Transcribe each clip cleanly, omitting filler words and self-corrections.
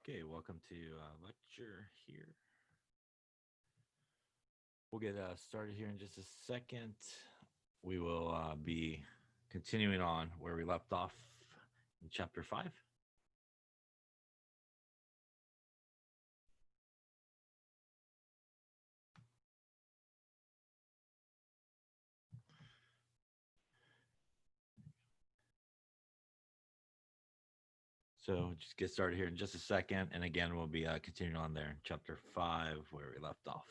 Okay, welcome to lecture here. We'll get started here in just a second. We will be continuing on where we left off in chapter 5. So just get started here in just a second. And again, we'll be continuing on there in chapter 5 where we left off.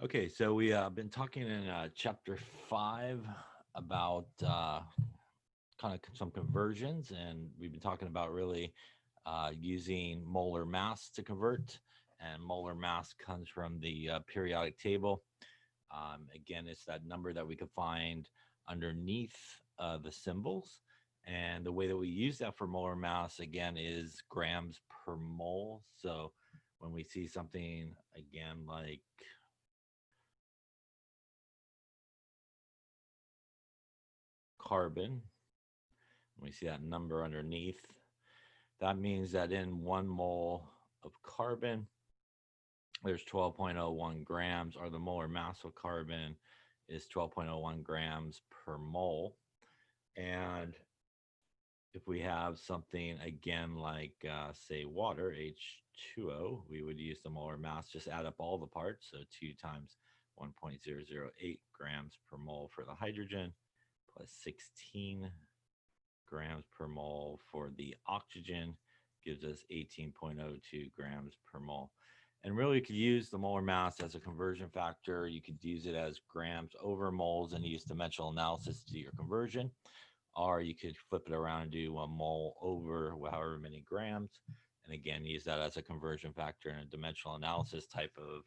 Okay, so we been talking in chapter 5 about kind of some conversions, and we've been talking about really using molar mass to convert, and molar mass comes from the periodic table. Again, it's that number that we could find underneath the symbols, and the way that we use that for molar mass again is grams per mole. So when we see something again like carbon, we see that number underneath. That means that in 1 mole of carbon, there's 12.01 grams, or the molar mass of carbon is 12.01 grams per mole. And if we have something again like, say, water, H2O, we would use the molar mass, just add up all the parts. So 2 times 1.008 grams per mole for the hydrogen, plus 16 grams per mole for the oxygen, gives us 18.02 grams per mole. And really, you could use the molar mass as a conversion factor. You could use it as grams over moles and use dimensional analysis to do your conversion. Or you could flip it around and do a mole over however many grams. And again, use that as a conversion factor in a dimensional analysis type of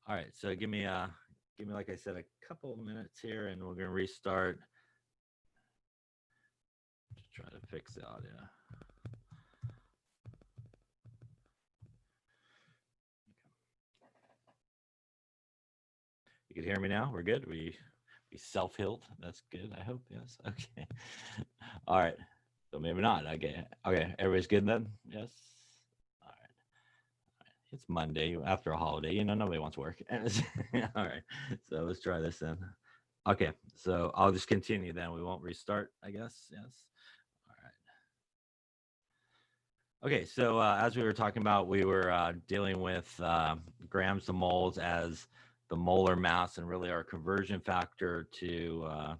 all right, so give me, like I said, a couple of minutes here, and we're gonna restart. Just try to fix the audio. You can hear me now. We're good. We self-healed. That's good. I hope. Yes. Okay. All right. So maybe not. Okay. Okay. Everybody's good then. Yes. It's Monday after a holiday. You know, nobody wants to work. All right. So let's try this then. Okay. So I'll just continue then. We won't restart, I guess. Yes. All right. Okay. So as we were talking about, we were dealing with grams to moles as the molar mass and really our conversion factor to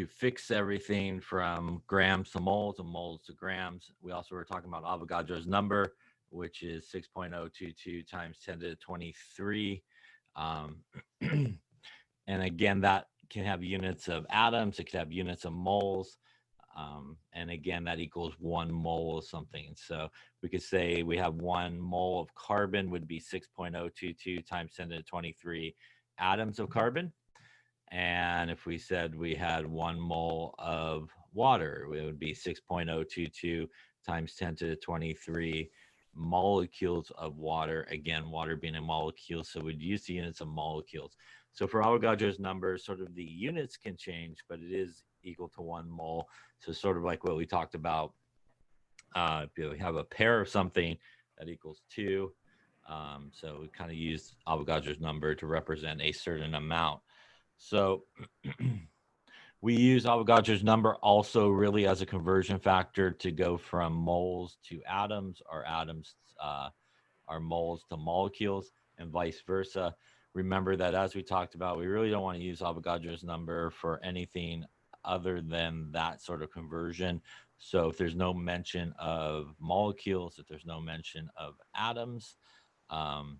fix everything from grams to moles and moles to grams. We also were talking about Avogadro's number, which is 6.022 times 10 to the 23. Um, and again, that can have units of atoms, it could have units of moles. And again, that equals 1 mole of something. So we could say we have 1 mole of carbon would be 6.022 times 10 to the 23 atoms of carbon. And if we said we had 1 mole of water, it would be 6.022 times 10 to the 23 molecules of water. Again, water being a molecule, so we'd use the units of molecules. So for Avogadro's number, sort of the units can change, but it is equal to 1 mole. So sort of like what we talked about, if you have a pair of something, that equals 2. So we kind of use Avogadro's number to represent a certain amount. So we use Avogadro's number also really as a conversion factor to go from moles to atoms, or atoms are moles to molecules, and vice versa. Remember that as we talked about, we really don't want to use Avogadro's number for anything other than that sort of conversion. So if there's no mention of molecules, if there's no mention of atoms, um,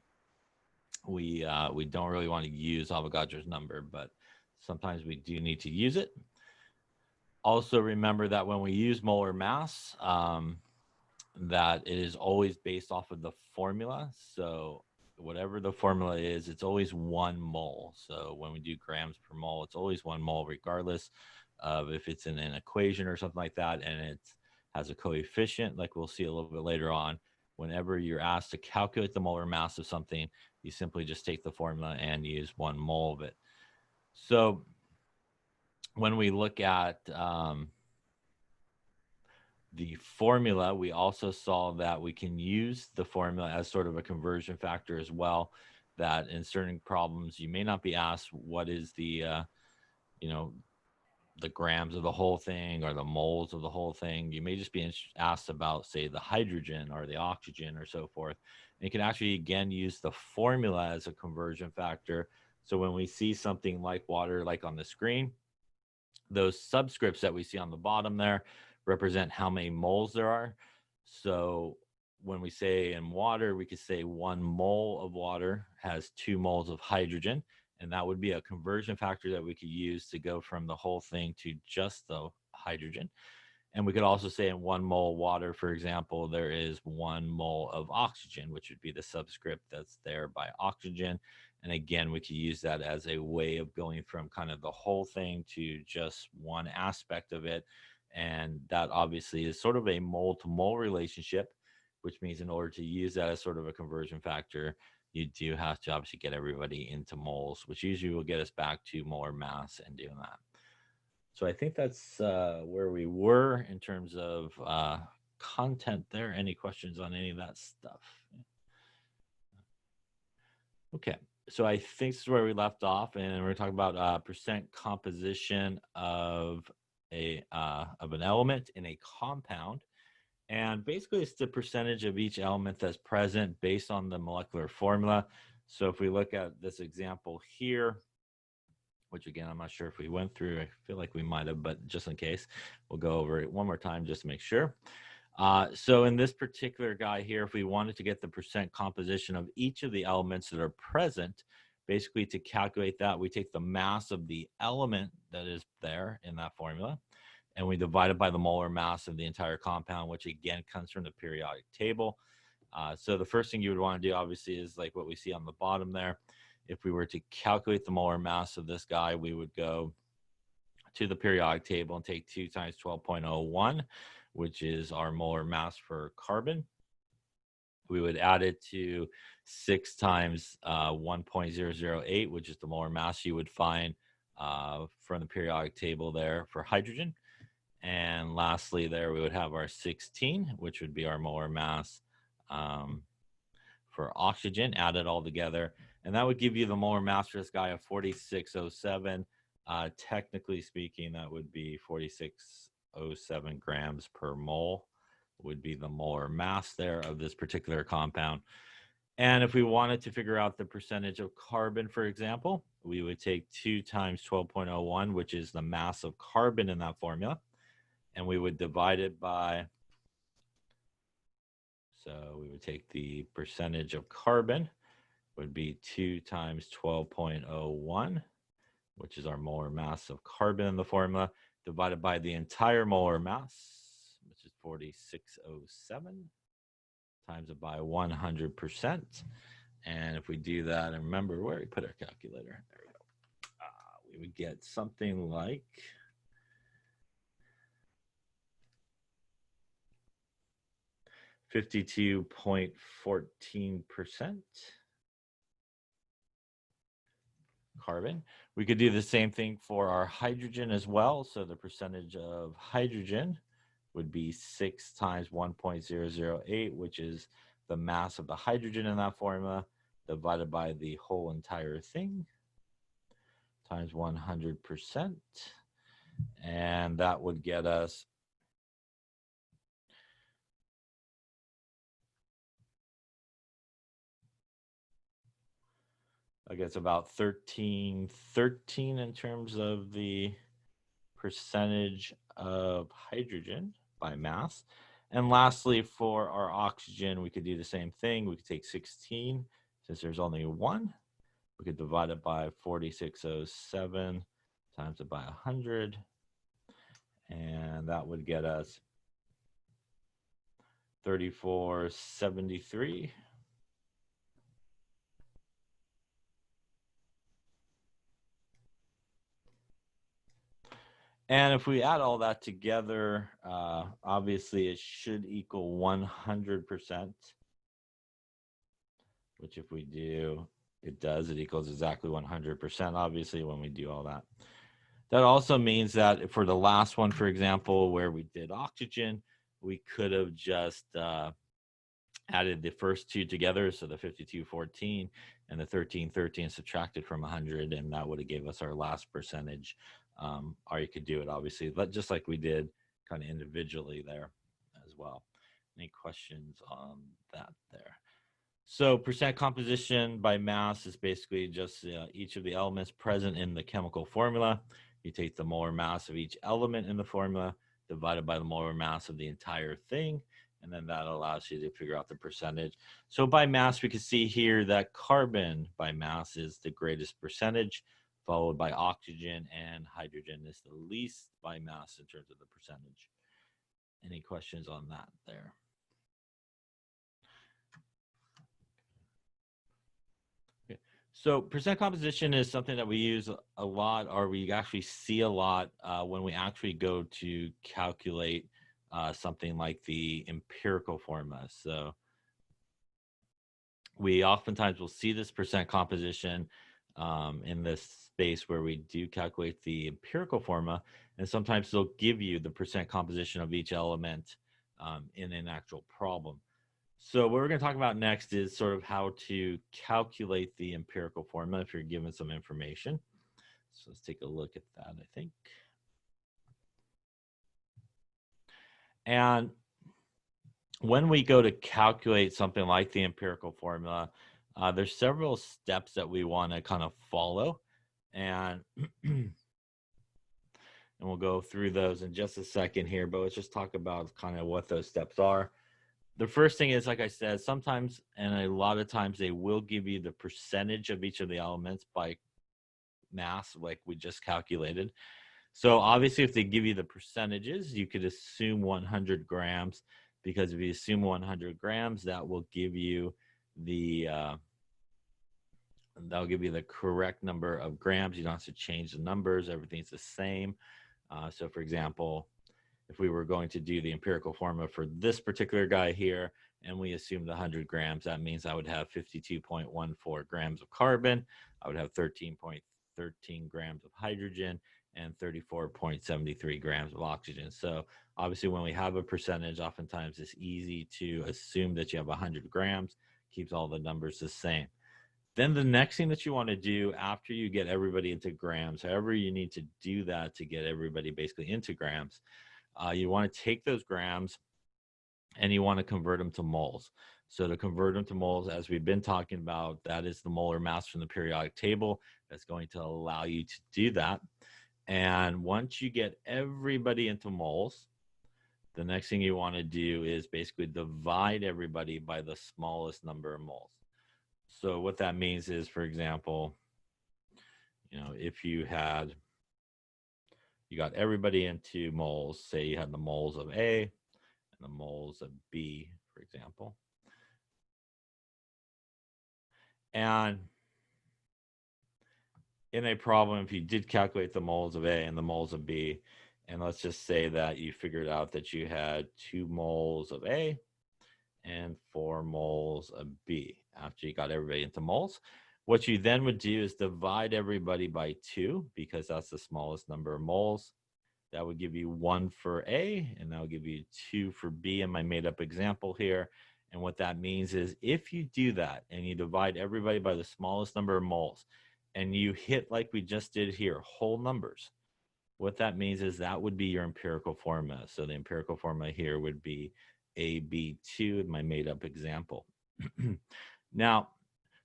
we don't really want to use Avogadro's number, but sometimes we do need to use it. Also, remember that when we use molar mass, that it is always based off of the formula. So whatever the formula is, it's always 1 mole. So when we do grams per mole, it's always 1 mole, regardless of if it's in an equation or something like that, and it has a coefficient, like we'll see a little bit later on. Whenever you're asked to calculate the molar mass of something, you simply just take the formula and use 1 mole of it. So when we look at the formula, we also saw that we can use the formula as sort of a conversion factor as well, that in certain problems you may not be asked what is the you know, the grams of the whole thing or the moles of the whole thing. You may just be asked about, say, the hydrogen or the oxygen or so forth. And you can actually, again, use the formula as a conversion factor. So when we see something like water, like on the screen, those subscripts that we see on the bottom there represent how many moles there are. So when we say in water, we could say 1 mole of water has 2 moles of hydrogen. And that would be a conversion factor that we could use to go from the whole thing to just the hydrogen. And we could also say in 1 mole of water, for example, there is 1 mole of oxygen, which would be the subscript that's there by oxygen. And again, we could use that as a way of going from kind of the whole thing to just one aspect of it. And that obviously is sort of a mole to mole relationship, which means in order to use that as sort of a conversion factor, you do have to obviously get everybody into moles, which usually will get us back to molar mass and doing that. So I think that's where we were in terms of content there. Any questions on any of that stuff? Okay, so I think this is where we left off, and we're talking about percent composition of an element in a compound. And basically, it's the percentage of each element that's present based on the molecular formula. So if we look at this example here, which again, I'm not sure if we went through, I feel like we might have, but just in case, we'll go over it one more time just to make sure. So in this particular guy here, if we wanted to get the percent composition of each of the elements that are present, basically to calculate that, we take the mass of the element that is there in that formula, and we divide it by the molar mass of the entire compound, which again comes from the periodic table. So the first thing you would want to do, obviously, is like what we see on the bottom there. If we were to calculate the molar mass of this guy, we would go to the periodic table and take 2 times 12.01, which is our molar mass for carbon. We would add it to 6 times 1.008, which is the molar mass you would find from the periodic table there for hydrogen. And lastly, there we would have our 16, which would be our molar mass for oxygen, add it all together, and that would give you the molar mass for this guy of 4607. Technically speaking, that would be 4607 grams per mole would be the molar mass there of this particular compound. And if we wanted to figure out the percentage of carbon, for example, we would take 2 times 12.01, which is the mass of carbon in that formula, and we would divide it by, so we would take the percentage of carbon would be 2 times 12.01, which is our molar mass of carbon in the formula, divided by the entire molar mass, which is 4607, times it by 100%. And if we do that, and remember where we put our calculator, there we go. We would get something like 52.14% carbon. We could do the same thing for our hydrogen as well. So the percentage of hydrogen would be 6 times 1.008, which is the mass of the hydrogen in that formula, divided by the whole entire thing, times 100%. And that would get us I guess about 13 in terms of the percentage of hydrogen by mass. And lastly, for our oxygen, we could do the same thing. We could take 16, since there's only one. We could divide it by 4607, times it by 100. And that would get us 3473. And if we add all that together, obviously it should equal 100%, which if we do, it does. It equals exactly 100%, obviously, when we do all that. That also means that for the last one, for example, where we did oxygen, we could have just added the first two together, so the 5214 and the 1313 subtracted from 100, and that would have gave us our last percentage. Or you could do it, obviously, but just like we did kind of individually there as well. Any questions on that there? So percent composition by mass is basically just each of the elements present in the chemical formula. You take the molar mass of each element in the formula, divided by the molar mass of the entire thing, and then that allows you to figure out the percentage. So by mass, we can see here that carbon by mass is the greatest percentage, followed by oxygen, and hydrogen is the least by mass in terms of the percentage. Any questions on that there? Okay. So percent composition is something that we use a lot, or we actually see a lot when we actually go to calculate something like the empirical formula. So we oftentimes will see this percent composition in this space where we do calculate the empirical formula, and sometimes they'll give you the percent composition of each element in an actual problem. So what we're going to talk about next is sort of how to calculate the empirical formula if you're given some information. So let's take a look at that, I think. And when we go to calculate something like the empirical formula, there's several steps that we want to kind of follow, and and we'll go through those in just a second here, but let's just talk about kind of what those steps are. The first thing is, like I said, sometimes and a lot of times they will give you the percentage of each of the elements by mass, like we just calculated. So obviously, if they give you the percentages, you could assume 100 grams, because if you assume 100 grams, that will give you the that'll give you the correct number of grams. You don't have to change the numbers. Everything's the same. So for example, if we were going to do the empirical formula for this particular guy here, and we assumed 100 grams, that means I would have 52.14 grams of carbon. I would have 13.13 grams of hydrogen and 34.73 grams of oxygen. So obviously when we have a percentage, oftentimes it's easy to assume that you have 100 grams. keeps all the numbers the same. Then the next thing that you want to do after you get everybody into grams, however you need to do that to get everybody basically into grams, you want to take those grams and you want to convert them to moles. So to convert them to moles, as we've been talking about, that is the molar mass from the periodic table. That's going to allow you to do that. And once you get everybody into moles, the next thing you want to do is basically divide everybody by the smallest number of moles. So what that means is, for example, if you got everybody into moles, say you had the moles of A and the moles of B, for example. And in a problem, if you did calculate the moles of A and the moles of B, and let's just say that you figured out that you had 2 moles of A and 4 moles of B after you got everybody into moles. What you then would do is divide everybody by 2 because that's the smallest number of moles. That would give you 1 for A, and that will give you 2 for B in my made-up example here. And what that means is if you do that and you divide everybody by the smallest number of moles, and you hit, like we just did here, whole numbers, what that means is that would be your empirical formula. So the empirical formula here would be AB2 in my made-up example. Now,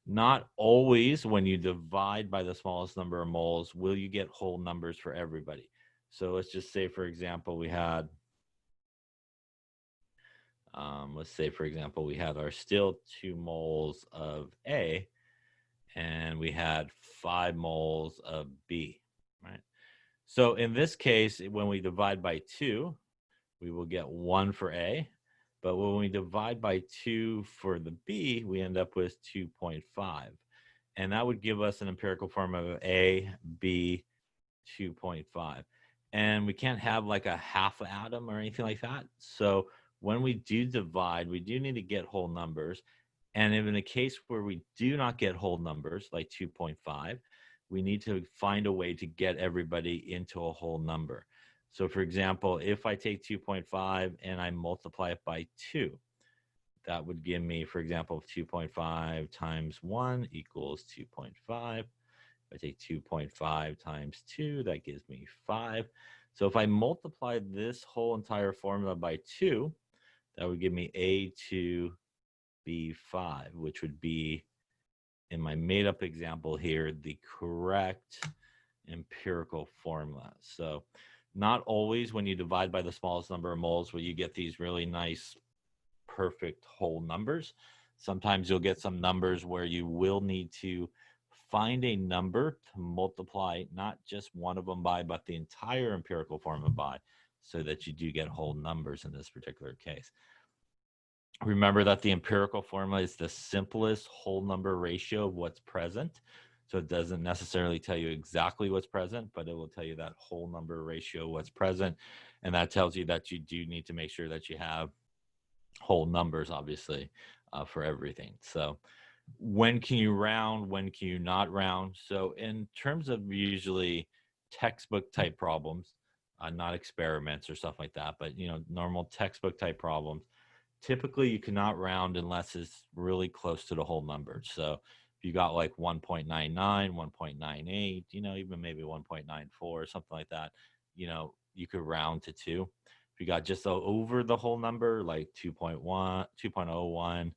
not always when you divide by the smallest number of moles will you get whole numbers for everybody. So let's just say, for example, we had, our still 2 moles of A, and we had 5 moles of B, right? So in this case, when we divide by 2, we will get 1 for A. But when we divide by 2 for the B, we end up with 2.5. And that would give us an empirical formula of A, B, 2.5. And we can't have like a half atom or anything like that. So when we do divide, we do need to get whole numbers. And in a case where we do not get whole numbers, like 2.5, we need to find a way to get everybody into a whole number. So for example, if I take 2.5 and I multiply it by 2, that would give me, for example, 2.5 times 1 equals 2.5. If I take 2.5 times 2, that gives me 5. So if I multiply this whole entire formula by 2, that would give me A2, B5, which would be, in my made-up example here, the correct empirical formula. So not always when you divide by the smallest number of moles will you get these really nice, perfect whole numbers. Sometimes you'll get some numbers where you will need to find a number to multiply not just one of them by, but the entire empirical formula by, so that you do get whole numbers in this particular case. Remember that the empirical formula is the simplest whole number ratio of what's present. So it doesn't necessarily tell you exactly what's present, but it will tell you that whole number ratio of what's present. And that tells you that you do need to make sure that you have whole numbers, obviously, for everything. So when can you round? When can you not round? So in terms of usually textbook type problems, not experiments or stuff like that, but normal textbook type problems, typically you cannot round unless it's really close to the whole number. So if you got like 1.99, 1.98, even maybe 1.94, something like that, you could round to 2. If you got just over the whole number, like 2.1, 2.01,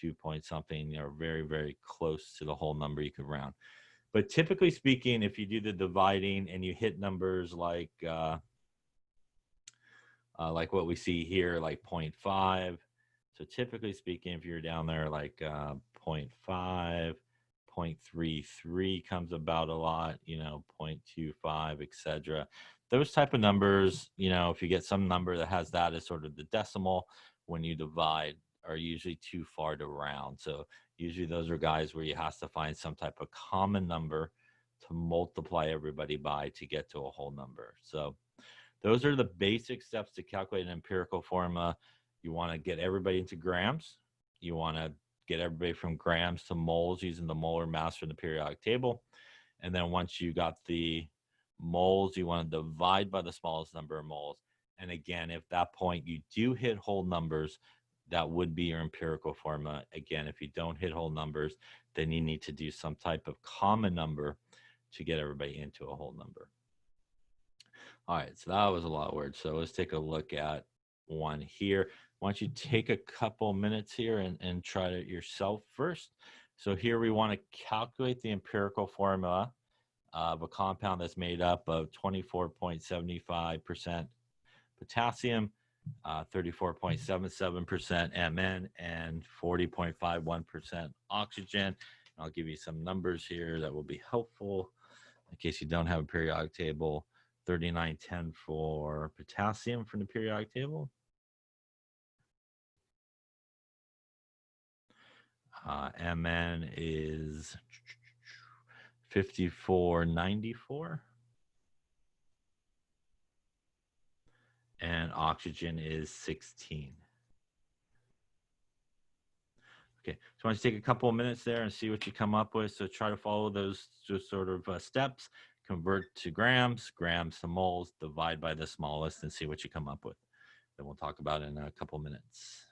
2 point something, very, very close to the whole number, you could round. But typically speaking, if you do the dividing and you hit numbers like what we see here, like 0.5. So typically speaking, if you're down there like 0.5, 0.33 comes about a lot, 0.25, etc. Those type of numbers, if you get some number that has that as sort of the decimal, when you divide, are usually too far to round. So usually those are guys where you have to find some type of common number to multiply everybody by to get to a whole number. So those are the basic steps to calculate an empirical formula. You want to get everybody into grams. You want to get everybody from grams to moles using the molar mass from the periodic table. And then once you got the moles, you want to divide by the smallest number of moles. And again, if at that point you do hit whole numbers, that would be your empirical formula. Again, if you don't hit whole numbers, then you need to do some type of common number to get everybody into a whole number. All right, so that was a lot of words. So let's take a look at one here. Why don't you take a couple minutes here and try it yourself first. So here we want to calculate the empirical formula of a compound that's made up of 24.75% potassium, 34.77% Mn, and 40.51% oxygen. I'll give you some numbers here that will be helpful in case you don't have a periodic table. 3910 for potassium from the periodic table. Mn is 5494. And oxygen is 16. Okay, so I want to take a couple of minutes there and see what you come up with. So try to follow those just sort of steps, convert to grams, grams to moles, divide by the smallest, and see what you come up with. Then we'll talk about it in a couple of minutes.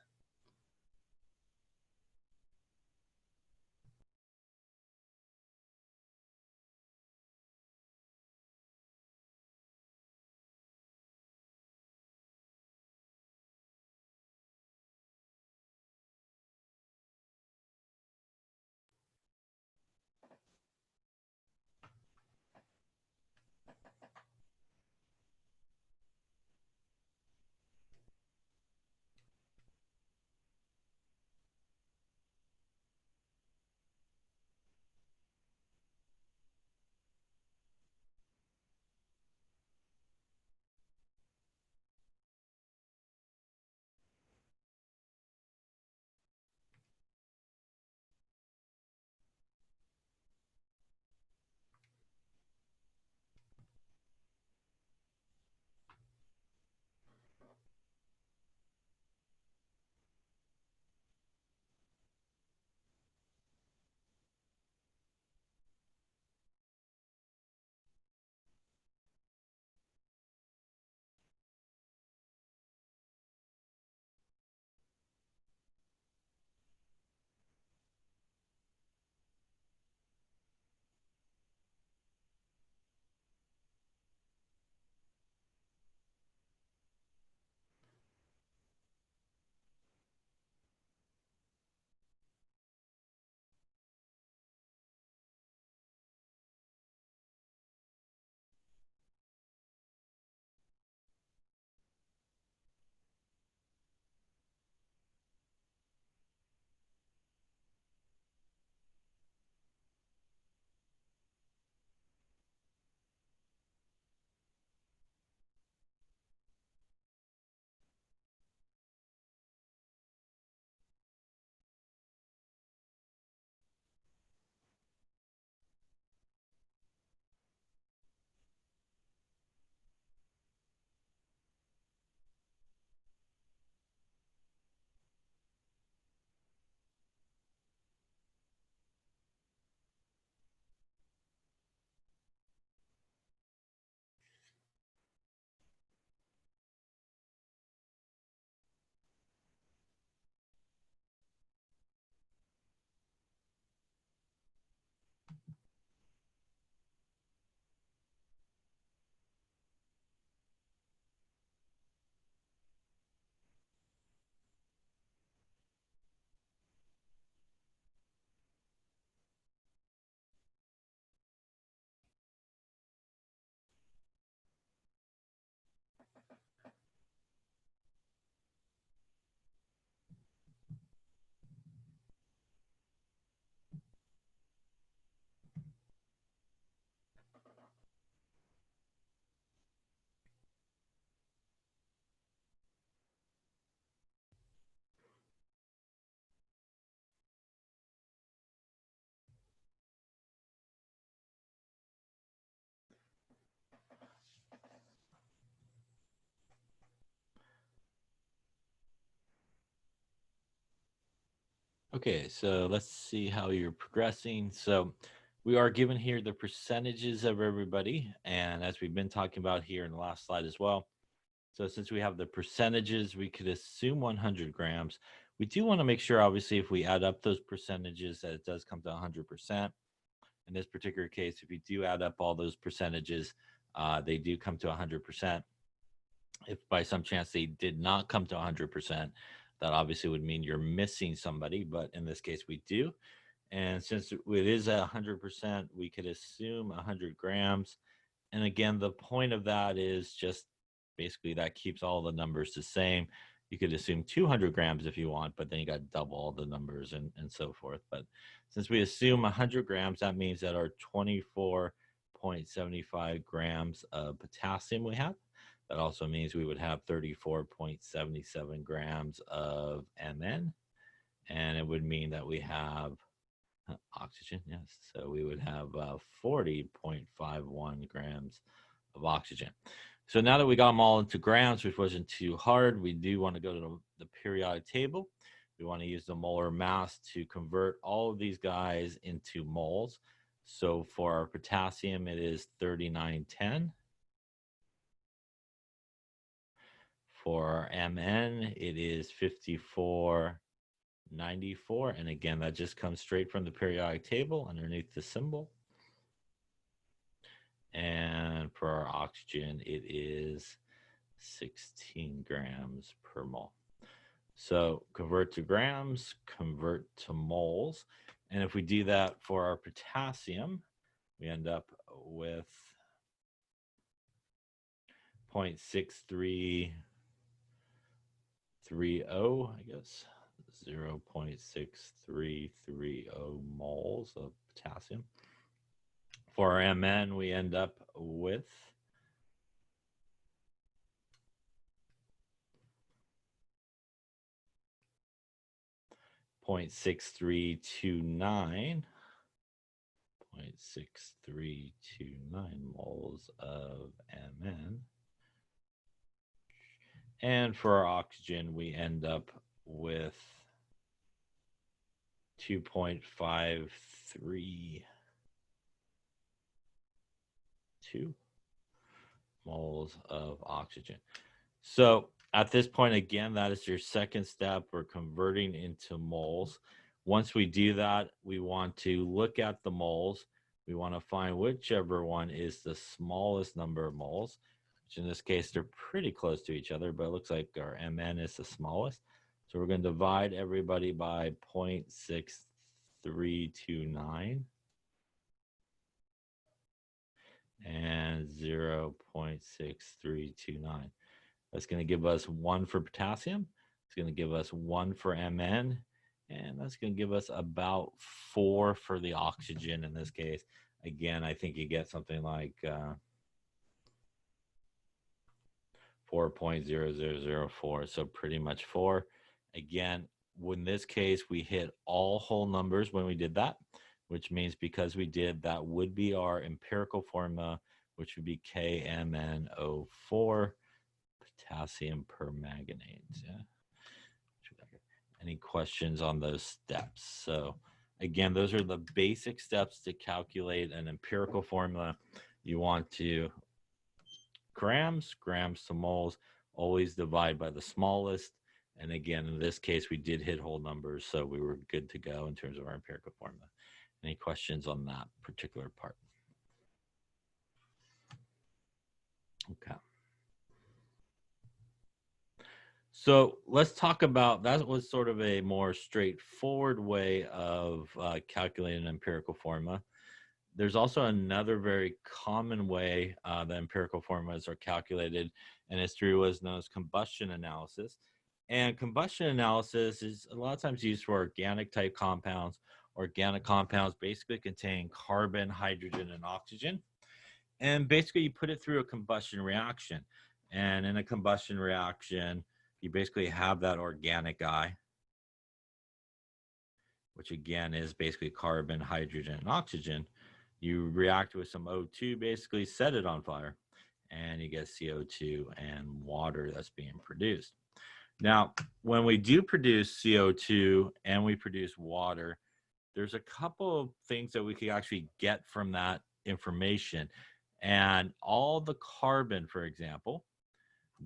Okay, so let's see how you're progressing. So we are given here the percentages of everybody. And as we've been talking about here in the last slide as well, So since we have the percentages, we could assume 100 grams. We do want to make sure, obviously, if we add up those percentages, that it does come to 100%. In this particular case, if you do add up all those percentages, they do come to 100%. If by some chance they did not come to 100%, that obviously would mean you're missing somebody, but in this case we do. And since it is 100%, we could assume 100 grams. And again, the point of that is just basically that keeps all the numbers the same. You could assume 200 grams if you want, but then you got to double all the numbers and so forth. But since we assume 100 grams, that means that our 24.75 grams of potassium we have. That also means we would have 34.77 grams of Mn. And it would mean that we have oxygen, yes. So we would have 40.51 grams of oxygen. So now that we got them all into grams, which wasn't too hard, we do want to go to the periodic table. We want to use the molar mass to convert all of these guys into moles. So for our potassium, it is 3910. For our Mn, it is 5494. And again, that just comes straight from the periodic table underneath the symbol. And for our oxygen, it is 16 grams per mole. So convert to grams, convert to moles. And if we do that for our potassium, we end up with 0.6330, I guess, 0.6330 moles of potassium. For our Mn, we end up with 0.6329 moles of Mn. And for our oxygen, we end up with 2.532 moles of oxygen. So at this point, again, that is your second step. We're converting into moles. Once we do that, we want to look at the moles. We want to find whichever one is the smallest number of moles, which in this case, they're pretty close to each other, but it looks like our Mn is the smallest. So we're going to divide everybody by 0.6329 and 0.6329. That's going to give us 1 for potassium. It's going to give us 1 for Mn. And that's going to give us about 4 for the oxygen in this case. Again, I think you get something like 4.0004. So pretty much 4. Again, in this case, we hit all whole numbers when we did that, which means because we did, that would be our empirical formula, which would be KMnO4. Potassium permanganate. Yeah. Any questions on those steps? So again, those are the basic steps to calculate an empirical formula. You want to grams to moles, always divide by the smallest. And again, in this case, we did hit whole numbers, so we were good to go in terms of our empirical formula. Any questions on that particular part? Okay. So let's talk about, that was sort of a more straightforward way of calculating an empirical formula. There's also another very common way that empirical formulas are calculated, and it's through what's known as combustion analysis. And combustion analysis is a lot of times used for organic type compounds. Organic compounds basically contain carbon, hydrogen, and oxygen. And basically you put it through a combustion reaction. And in a combustion reaction, you basically have that organic guy, which again is basically carbon, hydrogen, and oxygen. You react with some O2, basically set it on fire, and you get CO2 and water that's being produced. Now, when we do produce CO2 and we produce water, there's a couple of things that we could actually get from that information. And all the carbon, for example,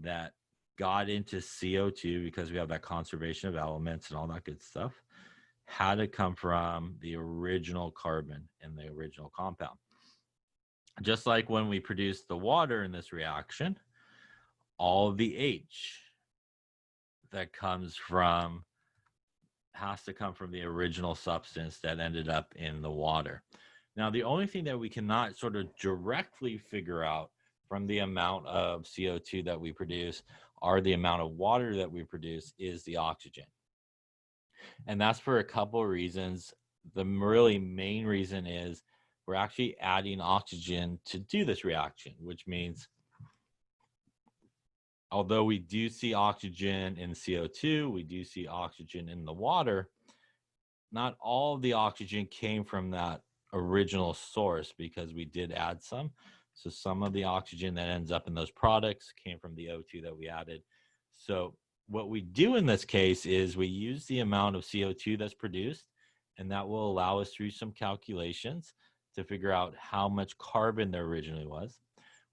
that got into CO2 because we have that conservation of elements and all that good stuff had to come from the original carbon in the original compound. Just like when we produce the water in this reaction, all of the H that comes from has to come from the original substance that ended up in the water. Now, the only thing that we cannot sort of directly figure out from the amount of CO2 that we produce or the amount of water that we produce is the oxygen. And that's for a couple of reasons. The really main reason is we're actually adding oxygen to do this reaction, which means although we do see oxygen in CO2, we do see oxygen in the water, not all of the oxygen came from that original source because we did add some. So some of the oxygen that ends up in those products came from the O2 that we added. So what we do in this case is we use the amount of CO2 that's produced, and that will allow us through some calculations to figure out how much carbon there originally was.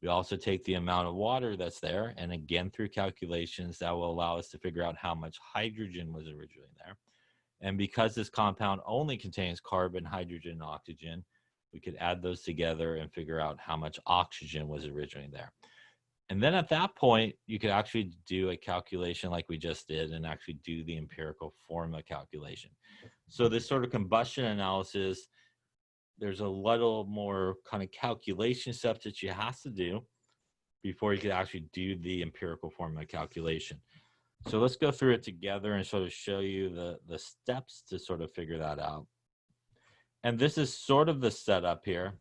We also take the amount of water that's there, and again, through calculations, that will allow us to figure out how much hydrogen was originally there. And because this compound only contains carbon, hydrogen, and oxygen, we could add those together and figure out how much oxygen was originally there. And then at that point, you could actually do a calculation like we just did and actually do the empirical formula calculation. So this sort of combustion analysis, there's a little more kind of calculation steps that you have to do before you could actually do the empirical formula calculation. So let's go through it together and sort of show you the steps to sort of figure that out. And this is sort of the setup here.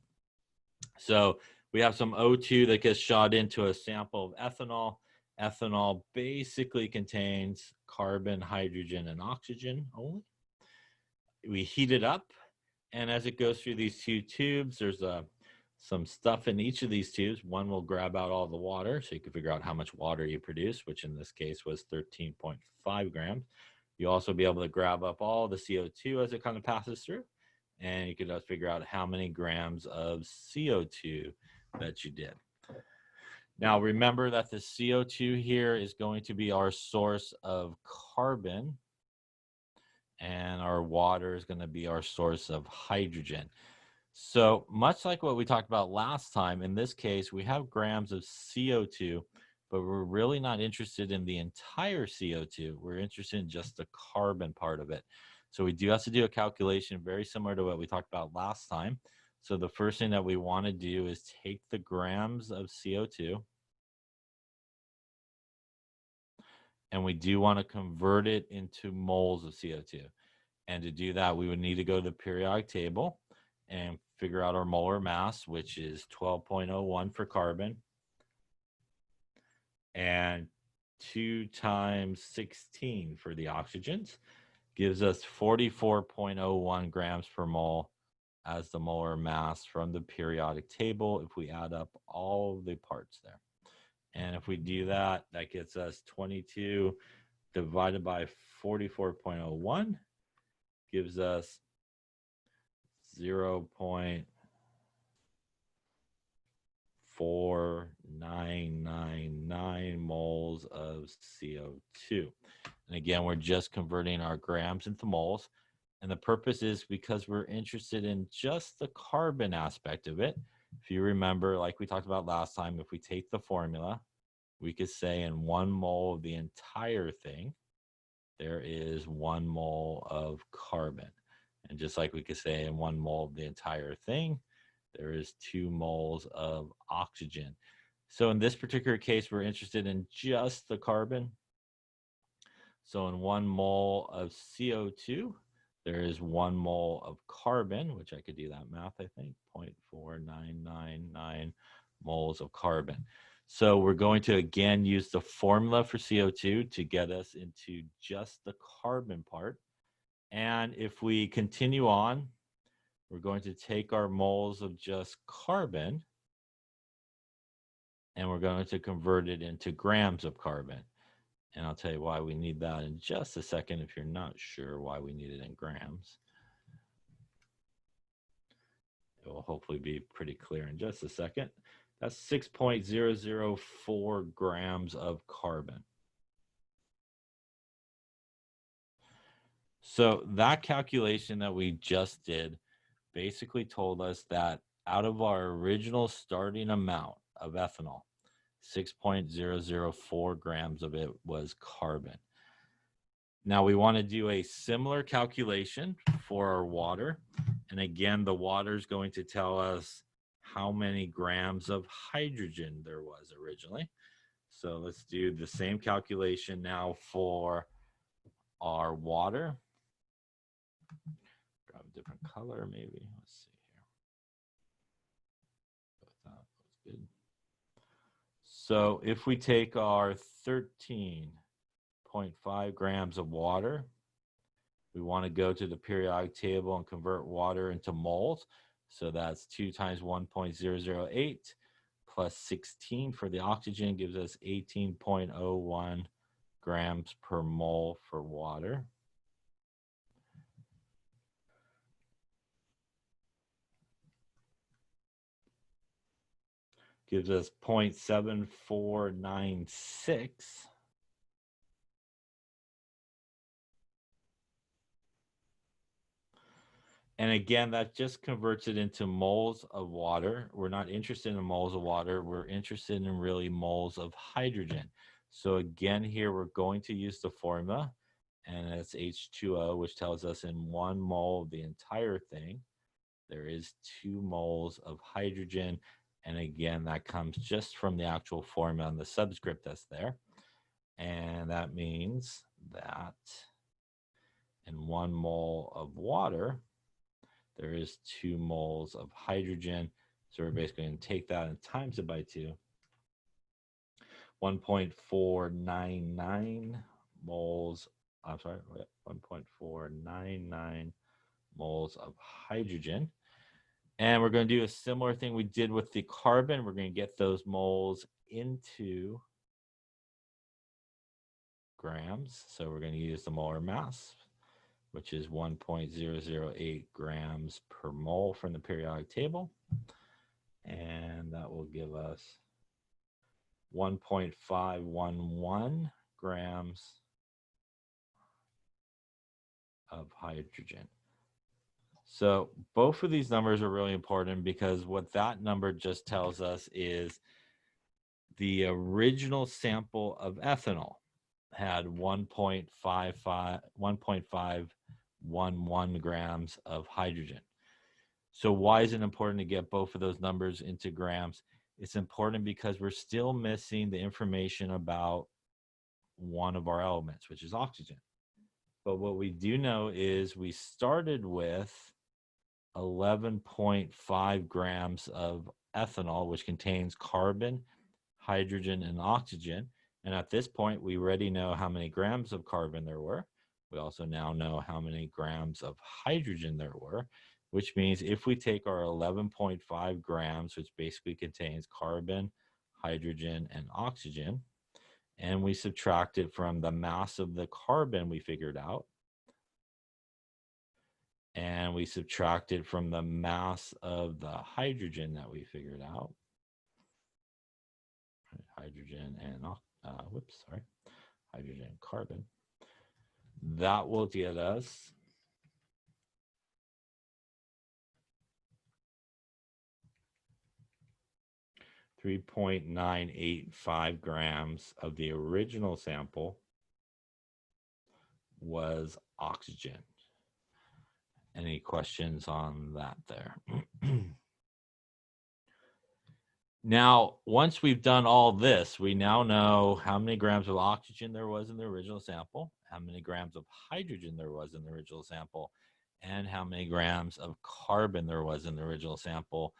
So we have some O2 that gets shot into a sample of ethanol. Ethanol basically contains carbon, hydrogen, and oxygen only. We heat it up, and as it goes through these two tubes, there's some stuff in each of these tubes. One will grab out all the water, so you can figure out how much water you produce, which in this case was 13.5 grams. You'll also be able to grab up all the CO2 as it kind of passes through, and you can figure out how many grams of CO2 that you did. Now, remember that the CO2 here is going to be our source of carbon, and our water is going to be our source of hydrogen. So much like what we talked about last time, in this case, we have grams of CO2, but we're really not interested in the entire CO2. We're interested in just the carbon part of it. So we do have to do a calculation very similar to what we talked about last time. So the first thing that we want to do is take the grams of CO2, and we do want to convert it into moles of CO2. And to do that, we would need to go to the periodic table and figure out our molar mass, which is 12.01 for carbon, and 2 times 16 for the oxygens, gives us 44.01 grams per mole as the molar mass from the periodic table if we add up all the parts there. And if we do that, that gets us 22 divided by 44.01, gives us 0.4999 moles of CO2. And again, we're just converting our grams into moles. And the purpose is because we're interested in just the carbon aspect of it. If you remember, like we talked about last time, if we take the formula, we could say in 1 mole of the entire thing, there is 1 mole of carbon. And just like we could say in 1 mole of the entire thing, there is 2 moles of oxygen. So in this particular case, we're interested in just the carbon. So in 1 mole of CO2, there is 1 mole of carbon, which I could do that math, I think, 0.4999 moles of carbon. So we're going to, again, use the formula for CO2 to get us into just the carbon part. And if we continue on, we're going to take our moles of just carbon, and we're going to convert it into grams of carbon. And I'll tell you why we need that in just a second if you're not sure why we need it in grams. It will hopefully be pretty clear in just a second. That's 6.004 grams of carbon. So that calculation that we just did basically told us that out of our original starting amount of ethanol, 6.004 grams of it was carbon. Now we want to do a similar calculation for our water. And again, the water is going to tell us how many grams of hydrogen there was originally. So let's do the same calculation now for our water. Grab a different color, maybe. Let's see here. That was good. So if we take our 13.5 grams of water, we want to go to the periodic table and convert water into moles. So that's 2 times 1.008 plus 16 for the oxygen gives us 18.01 grams per mole for water. Gives us 0.7496. And again, that just converts it into moles of water. We're not interested in moles of water. We're interested in really moles of hydrogen. So again, here we're going to use the formula, and it's H2O, which tells us in 1 mole of the entire thing, there is 2 moles of hydrogen. And again, that comes just from the actual formula and the subscript that's there. And that means that in 1 mole of water, there is 2 moles of hydrogen. So we're basically going to take that and times it by 2. 1.499 moles, I'm sorry, 1.499 moles of hydrogen. And we're going to do a similar thing we did with the carbon. We're going to get those moles into grams. So we're going to use the molar mass, which is 1.008 grams per mole from the periodic table. And that will give us 1.511 grams of hydrogen. So both of these numbers are really important because what that number just tells us is the original sample of ethanol had 1.511 grams of hydrogen. So why is it important to get both of those numbers into grams? It's important because we're still missing the information about one of our elements, which is oxygen. But what we do know is we started with 11.5 grams of ethanol, which contains carbon, hydrogen, and oxygen. And at this point, we already know how many grams of carbon there were. We also now know how many grams of hydrogen there were, which means if we take our 11.5 grams, which basically contains carbon, hydrogen, and oxygen, and we subtract it from the mass of the carbon we figured out, and we subtract it from the mass of the hydrogen that we figured out. Hydrogen and, hydrogen and carbon. That will get us 3.985 grams of the original sample was oxygen. Any questions on that there? Now, once we've done all this, we now know how many grams of oxygen there was in the original sample, how many grams of hydrogen there was in the original sample, and how many grams of carbon there was in the original sample.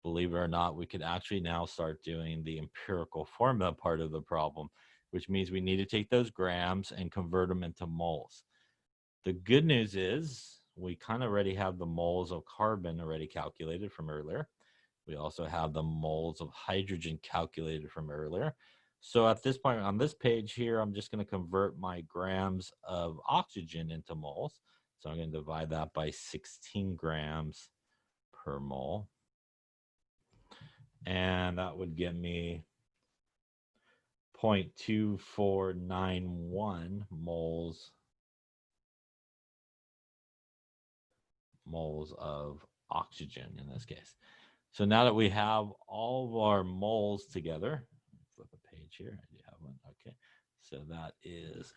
Believe it or not, we could actually now start doing the empirical formula part of the problem, which means we need to take those grams and convert them into moles. The good news is we kind of already have the moles of carbon already calculated from earlier. We also have the moles of hydrogen calculated from earlier. So at this point on this page here, I'm just going to convert my grams of oxygen into moles. So I'm going to divide that by 16 grams per mole. and that would give me 0.2491 moles of oxygen in this case. So now that we have all of our moles together, flip a page here. I do have one. Okay. So that is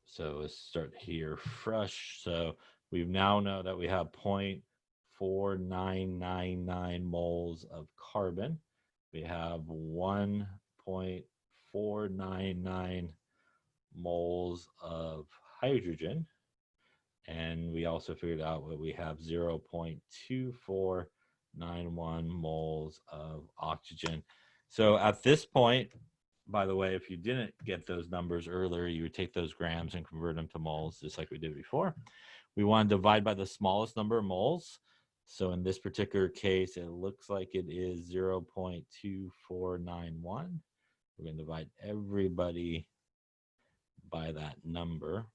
so let's start here fresh. So we now know that we have 0.4999 moles of carbon. We have 1.499 moles of hydrogen. And we also figured out that we have 0.2491 moles of oxygen. So at this point, by the way, if you didn't get those numbers earlier, you would take those grams and convert them to moles, just like we did before. We want to divide by the smallest number of moles. So in this particular case, it looks like it is 0.2491. We're going to divide everybody by that number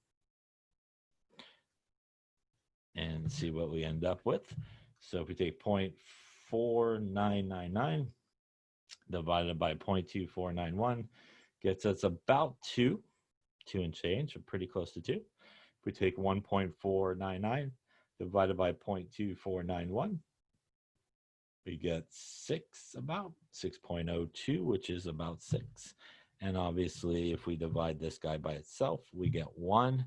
and see what we end up with. So if we take 0.4999 divided by 0.2491, gets us about 2 and change, pretty close to 2. If we take 1.499 divided by 0.2491, we get 6, about 6.02, which is about 6. And obviously, if we divide this guy by itself, we get 1.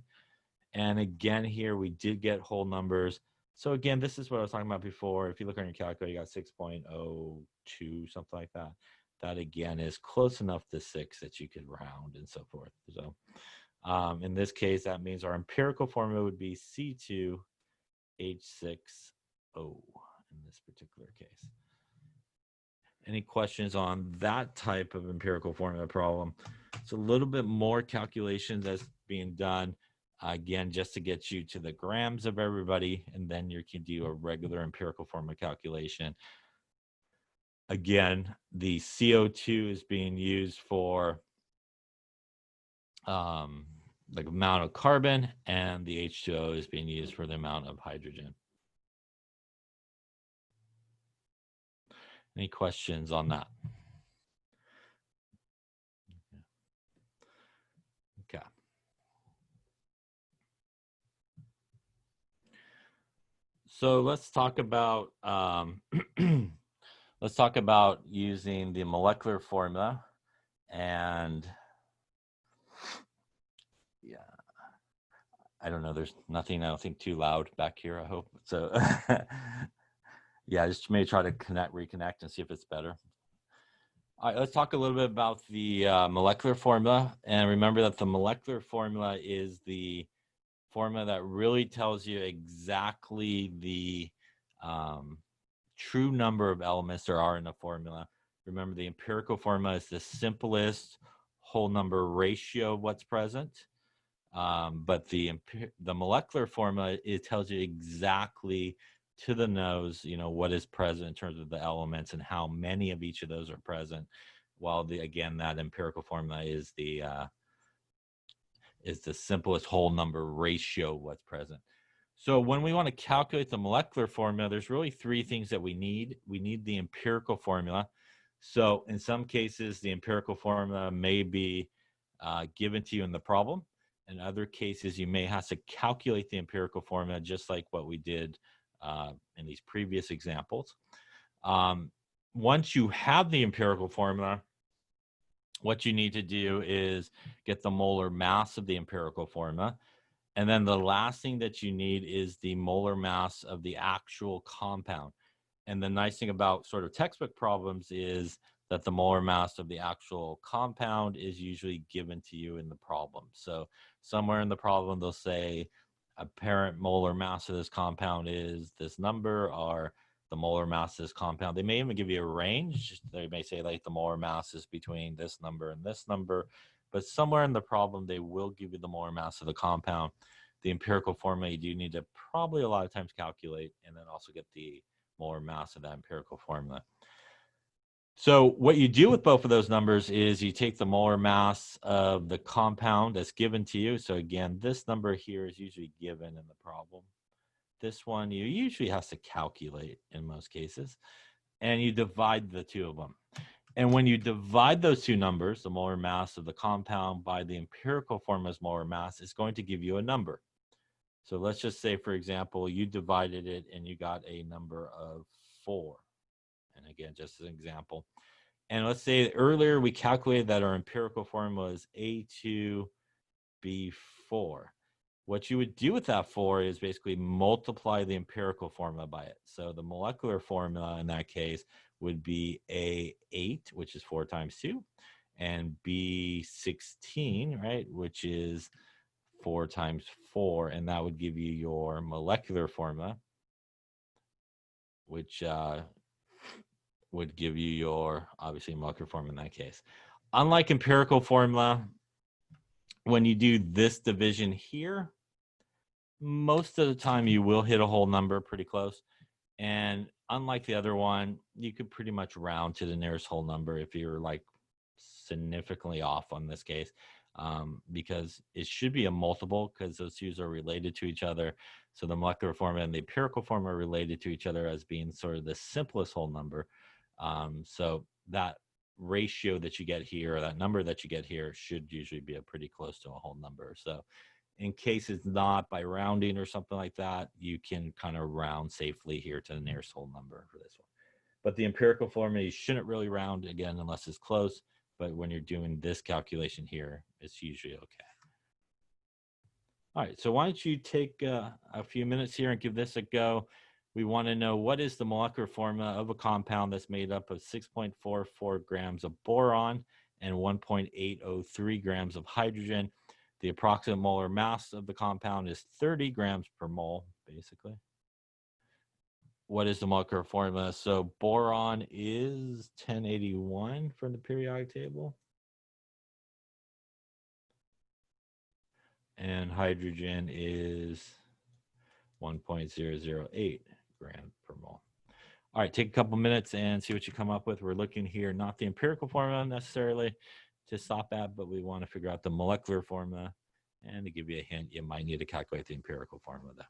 And again, here we did get whole numbers. So again, this is what I was talking about before. If you look on your calculator, you got 6.02, something like that. That again is close enough to 6 that you could round and so forth. So in this case, that means our empirical formula would be C2H6O in this particular case. Any questions on that type of empirical formula problem? It's a little bit more calculations that's being done. Again, just to get you to the grams of everybody, and then you can do a regular empirical formula calculation. Again, the CO2 is being used for the amount of carbon, and the H2O is being used for the amount of hydrogen. Any questions on that? Okay. So let's talk about using the molecular formula. And yeah, I don't know, there's nothing, I don't think, too loud back here, I hope. So yeah, just maybe try to reconnect and see if it's better. All right, let's talk a little bit about the molecular formula. And remember that the molecular formula is the formula that really tells you exactly the true number of elements there are in a formula. Remember, the empirical formula is the simplest whole number ratio of what's present. But the molecular formula, it tells you exactly to the nose, what is present in terms of the elements and how many of each of those are present. While again, that empirical formula is the simplest whole number ratio of what's present. So when we want to calculate the molecular formula, there's really 3 things that we need. We need the empirical formula. So in some cases, the empirical formula may be given to you in the problem. In other cases, you may have to calculate the empirical formula, just like what we did in these previous examples. Once you have the empirical formula, what you need to do is get the molar mass of the empirical formula. And then the last thing that you need is the molar mass of the actual compound. And the nice thing about sort of textbook problems is that the molar mass of the actual compound is usually given to you in the problem. So somewhere in the problem, they'll say apparent molar mass of this compound is this number, or the molar mass of this compound. They may even give you a range. They may say like the molar mass is between this number and this number, but somewhere in the problem, they will give you the molar mass of the compound. The empirical formula, you do need to probably a lot of times calculate and then also get the molar mass of that empirical formula. So what you do with both of those numbers is you take the molar mass of the compound that's given to you. So again, this number here is usually given in the problem. This one you usually have to calculate in most cases, and you divide the two of them. And when you divide those two numbers, the molar mass of the compound by the empirical formula's molar mass, it's going to give you a number. So let's just say, for example, you divided it and you got a number of 4. And again, just as an example. And let's say earlier we calculated that our empirical formula is A2B4. What you would do with that 4 is basically multiply the empirical formula by it. So the molecular formula in that case would be A8, which is 4 times 2, and B16, right, which is 4 times 4, and that would give you your molecular formula, which would give you your, obviously, molecular formula in that case. Unlike empirical formula, when you do this division here, most of the time you will hit a whole number pretty close. And unlike the other one, you could pretty much round to the nearest whole number if you're like significantly off on this case, because it should be a multiple because those two are related to each other. So the molecular formula and the empirical formula are related to each other as being sort of the simplest whole number. So that ratio that you get here, or that number that you get here, should usually be a pretty close to a whole number. So in case it's not, by rounding or something like that, you can kind of round safely here to the nearest whole number for this one. But the empirical formula, you shouldn't really round, again, unless it's close. But when you're doing this calculation here, it's usually okay. All right, so why don't you take a few minutes here and give this a go. We want to know, what is the molecular formula of a compound that's made up of 6.44 grams of boron and 1.803 grams of hydrogen. The approximate molar mass of the compound is 30 grams per mole, basically. What is the molecular formula? So boron is 1081 from the periodic table. And hydrogen is 1.008 grams per mole. All right, take a couple minutes and see what you come up with. We're looking here, not the empirical formula necessarily to stop at, but we want to figure out the molecular formula. And to give you a hint, you might need to calculate the empirical formula though.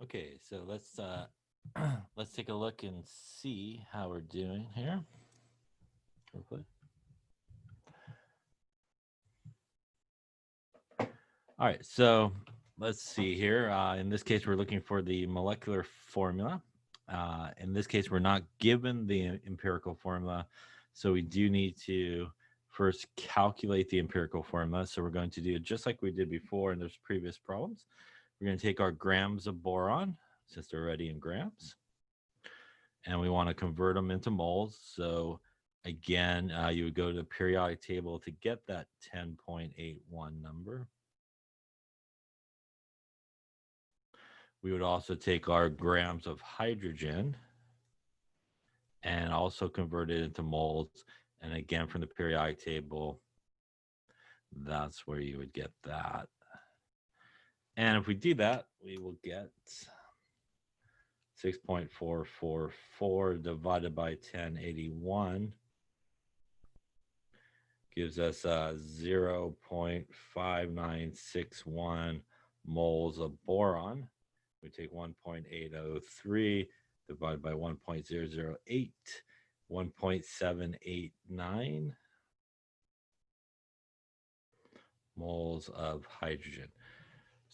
Okay, so let's let's take a look and see how we're doing here. Hopefully. All right, so let's see here. In this case, we're looking for the molecular formula. In this case, we're not given the empirical formula, so we do need to first calculate the empirical formula. So we're going to do it just like we did before in those previous problems. We're going to take our grams of boron, since they're already in grams, and we want to convert them into moles. So again, you would go to the periodic table to get that 10.81 number. We would also take our grams of hydrogen and also convert it into moles. And again, from the periodic table, that's where you would get that. And if we do that, we will get 6.444 divided by 1081 gives us 0.5961 moles of boron. We take 1.803 divided by 1.008, 1.789 moles of hydrogen.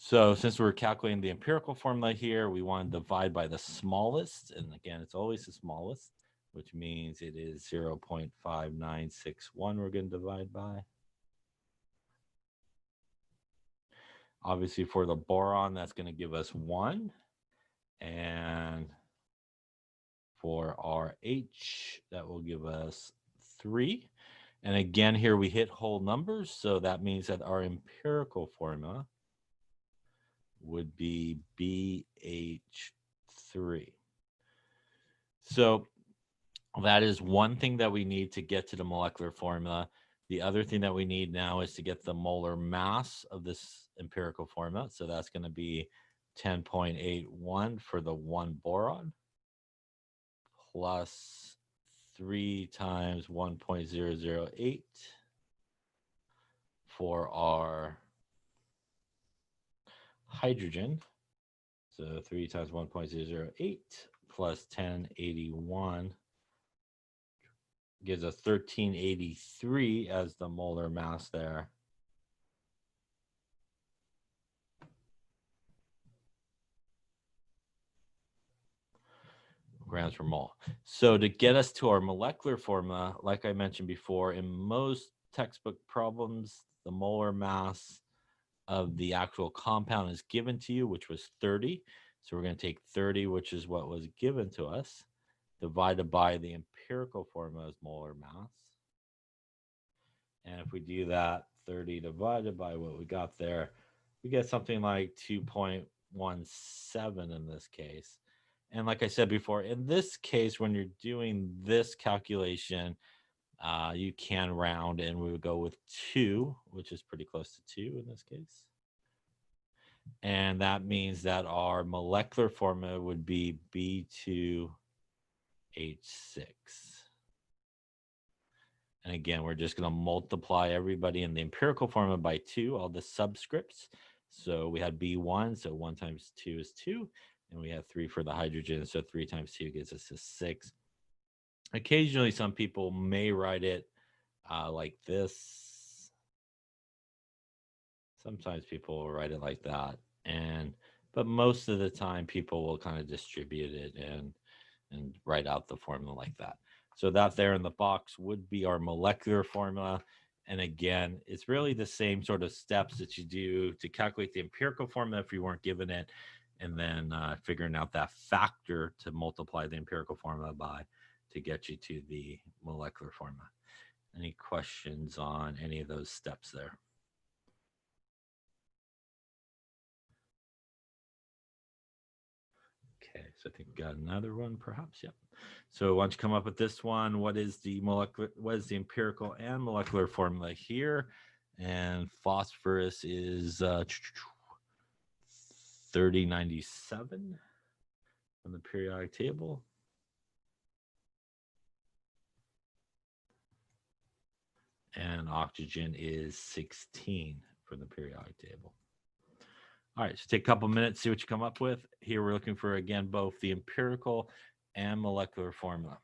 So since we're calculating the empirical formula here, we want to divide by the smallest. And again, it's always the smallest, which means it is 0.5961 we're going to divide by. Obviously, for the boron, that's going to give us 1. And for our H, that will give us 3. And again, here we hit whole numbers. So that means that our empirical formula would be BH3. So that is one thing that we need to get to the molecular formula. The other thing that we need now is to get the molar mass of this empirical formula. So that's going to be 10.81 for the 1 boron plus 3 times 1.008 for our hydrogen. So 3 times 1.008 plus 1081 gives us 1383 as the molar mass there. Grams per mole. So to get us to our molecular formula, like I mentioned before, in most textbook problems, the molar mass of the actual compound is given to you, which was 30. So we're going to take 30, which is what was given to us, divided by the empirical formula's molar mass. And if we do that, 30 divided by what we got there, we get something like 2.17 in this case. And like I said before, in this case, when you're doing this calculation, you can round, and we would go with 2, which is pretty close to 2 in this case. And that means that our molecular formula would be B2H6. And again, we're just going to multiply everybody in the empirical formula by 2, all the subscripts. So we had B1, so 1 times 2 is 2. And we have 3 for the hydrogen, so 3 times 2 gives us a 6. Occasionally, some people may write it like this. Sometimes people will write it like that. But most of the time, people will kind of distribute it and write out the formula like that. So that there in the box would be our molecular formula. And again, it's really the same sort of steps that you do to calculate the empirical formula if you weren't given it, and then figuring out that factor to multiply the empirical formula by to get you to the molecular formula. Any questions on any of those steps there? Okay, so I think we got another one, perhaps. Yep. So why don't you come up with this one? What is the empirical and molecular formula here? And phosphorus is 3097 on the periodic table. And oxygen is 16 for the periodic table. All right, so take a couple minutes, see what you come up with. Here we're looking for, again, both the empirical and molecular formula.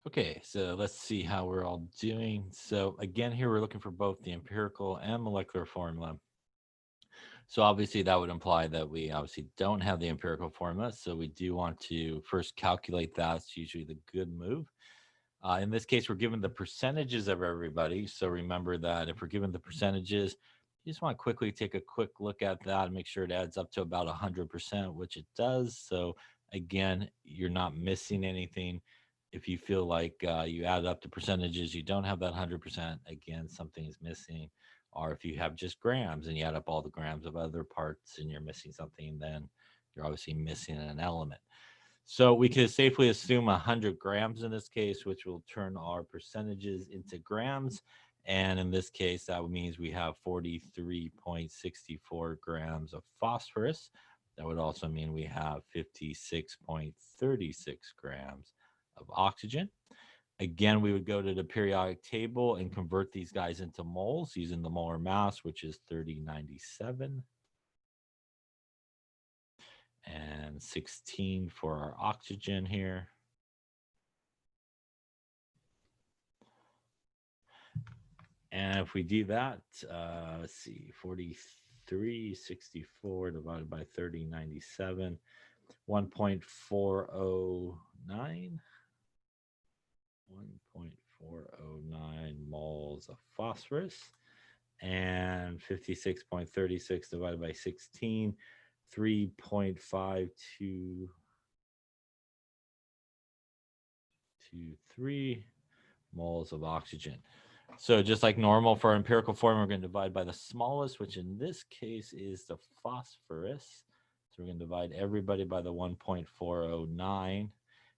Okay, so let's see how we're all doing. So again, here we're looking for both the empirical and molecular formula. So obviously that would imply that we obviously don't have the empirical formula. So we do want to first calculate that. It's usually the good move. In this case, we're given the percentages of everybody. So remember that if we're given the percentages, you just want to quickly take a quick look at that and make sure it adds up to about 100%, which it does. So again, you're not missing anything. If you feel like you add up the percentages, you don't have that 100%, again, something is missing. Or if you have just grams and you add up all the grams of other parts and you're missing something, then you're obviously missing an element. So we could safely assume 100 grams in this case, which will turn our percentages into grams. And in this case, that means we have 43.64 grams of phosphorus. That would also mean we have 56.36 grams of oxygen. Again, we would go to the periodic table and convert these guys into moles using the molar mass, which is 3097. And 16 for our oxygen here. And if we do that, let's see, 4364 divided by 3097, 1.409. 1.409 moles of phosphorus, and 56.36 divided by 16, 3.5223 moles of oxygen. So just like normal for our empirical form, we're going to divide by the smallest, which in this case is the phosphorus. So we're going to divide everybody by the 1.409.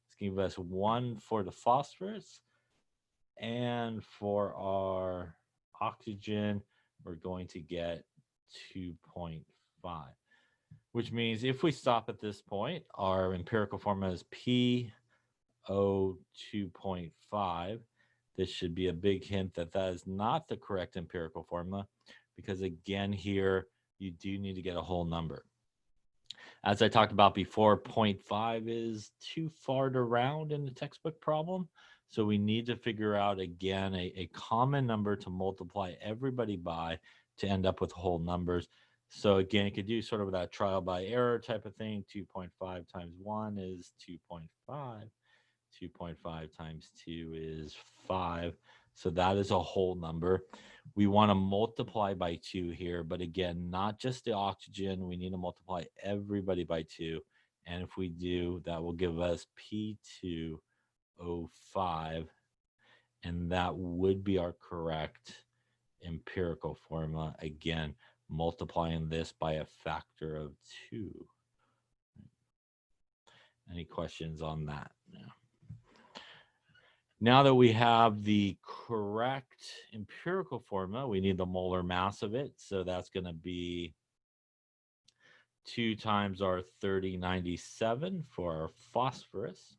It's going to give us 1 for the phosphorus. And for our oxygen, we're going to get 2.5, which means if we stop at this point, our empirical formula is PO 2.5. This should be a big hint that that is not the correct empirical formula, because again, here you do need to get a whole number. As I talked about before, 0.5 is too far to round in the textbook problem. So we need to figure out, again, a common number to multiply everybody by to end up with whole numbers. So again, you could do sort of that trial by error type of thing. 2.5 times 1 is 2.5. 2.5 times 2 is 5. So that is a whole number. We want to multiply by 2 here, but again, not just the oxygen. We need to multiply everybody by 2. And if we do, that will give us P2O5. And that would be our correct empirical formula. Again, multiplying this by a factor of 2. Any questions on that? No. Now that we have the correct empirical formula, we need the molar mass of it. So that's going to be 2 times our 3097 for our phosphorus,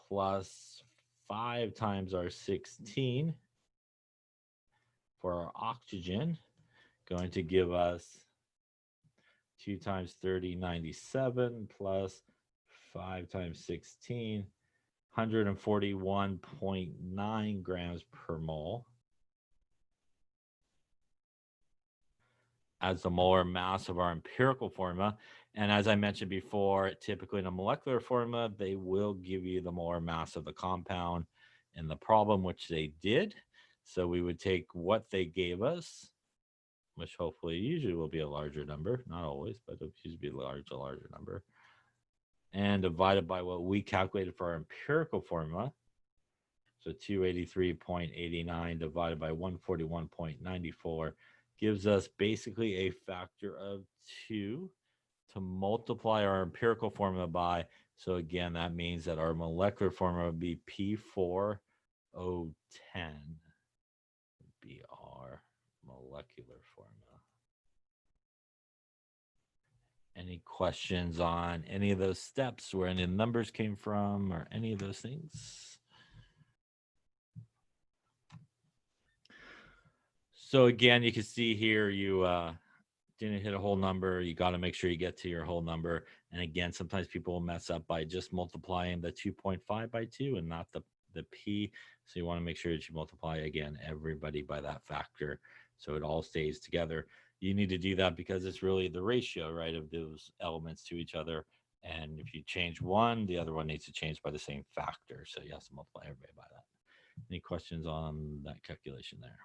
plus 5 times our 16 for our oxygen, going to give us 2 times 3097 plus 5 times 16, 141.9 grams per mole as the molar mass of our empirical formula. And as I mentioned before, typically in a molecular formula, they will give you the molar mass of the compound in the problem, which they did. So we would take what they gave us, which hopefully usually will be a larger number, not always, but it'll usually be a larger number, and divided by what we calculated for our empirical formula. So 283.89 divided by 141.94 gives us basically a factor of 2 to multiply our empirical formula by. So again, that means that our molecular formula would be P4O10 would be our molecular formula. Any questions on any of those steps, where any numbers came from, or any of those things? So again, you can see here you didn't hit a whole number. You got to make sure you get to your whole number. And again, sometimes people will mess up by just multiplying the 2.5 by 2 and not the the P. So you want to make sure that you multiply again everybody by that factor so it all stays together. You need to do that because it's really the ratio, right, of those elements to each other. And if you change one, the other one needs to change by the same factor. So you have to multiply everybody by that. Any questions on that calculation there?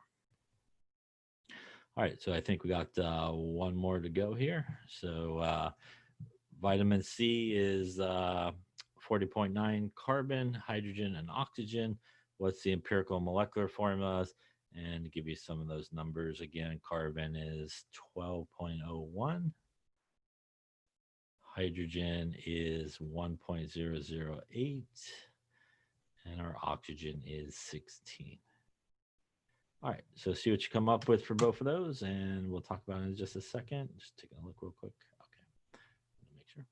All right, so I think we got one more to go here. So vitamin C is 40.9 carbon, hydrogen, and oxygen. What's the empirical molecular formulas? And to give you some of those numbers again, carbon is 12.01. Hydrogen is 1.008. And our oxygen is 16. All right, so see what you come up with for both of those, and we'll talk about it in just a second. Just taking a look real quick. Okay, make sure.